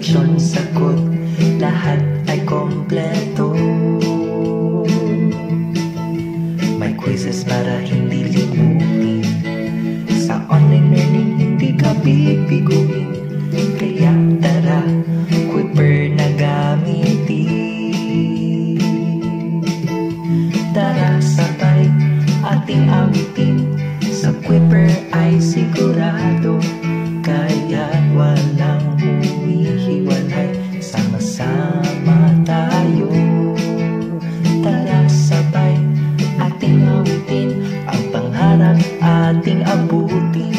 question, sagot, lahat ay kompleto. May quizzes para hindi limutin, sa online learning hindi ka bibiguin. Kaya tara, Quipper na gamitin. Tara sabay ating awitin, sa Quipper ay sigurado. Kaya't walang humihiwalay, sama-sama tayo. Tara sabay ating awitin, ang pangarap ating abutin.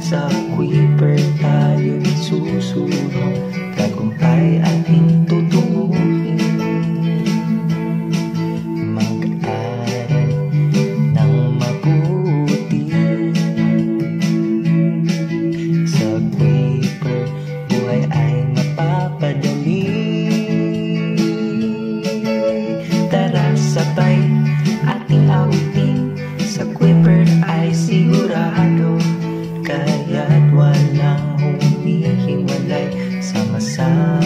Sa Quipper tayo'y susunod, tagumpay ating tutunguhin. Mag-aral ng mabuti, sa Quipper buhay ay mapapadali. Tara sabay ating awitin, sa Quipper ay sigurado. Kaya't walang humihiwalay, sama-sama